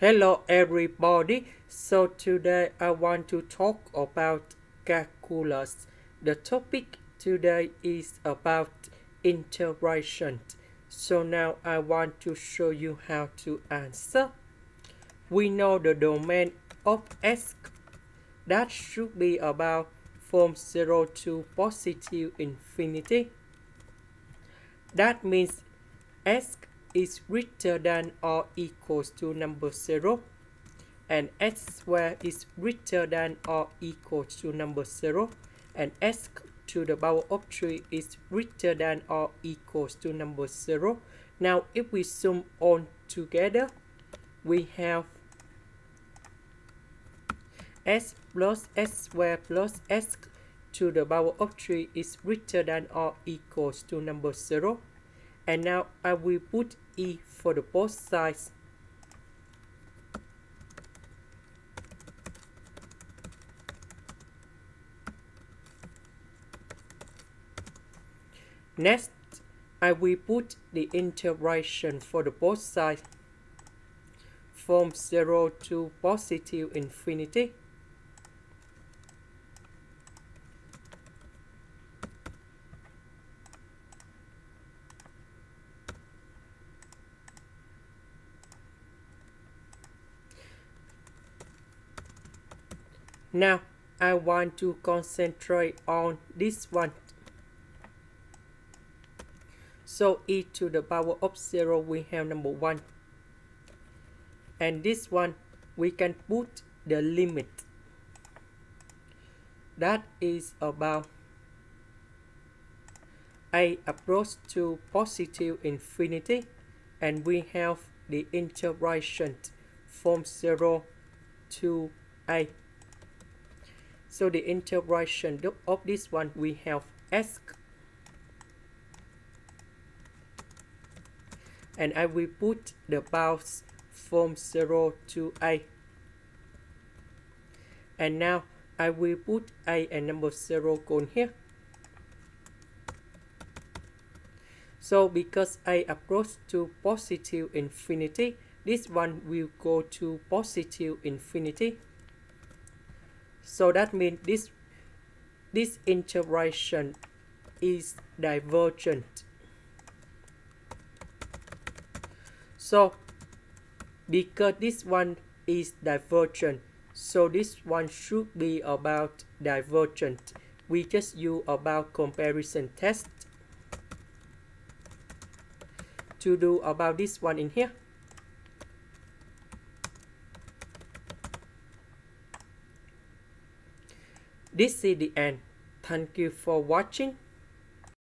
Hello everybody. So today I want to talk about calculus. The topic today is about integration. So now I want to show you how to answer. We know the domain of x that should be about from 0 to positive infinity. That means x is greater than or equals to number 0 and x squared is greater than or equal to number 0 and x to the power of 3 is greater than or equals to number 0. Now if we sum all together, we have s plus s squared plus s to the power of 3 is greater than or equals to number 0. And now I will put e for the both sides. Next, I will put the integration for the both sides from 0 to positive infinity. Now, I want to concentrate on this one. So e to the power of 0, we have number 1. And this one, we can put the limit. That is about a approach to positive infinity. And we have the integration from 0 to a. So the integration of this one, we have s. And I will put the bounds from 0 to a. And now I will put a and number 0 going here. So because a approach to positive infinity, this one will go to positive infinity. So that means this integration is divergent. So because this one is divergent, so this one should be about divergent. We just use about comparison test to do about this one in here. This is the end. Thank you for watching.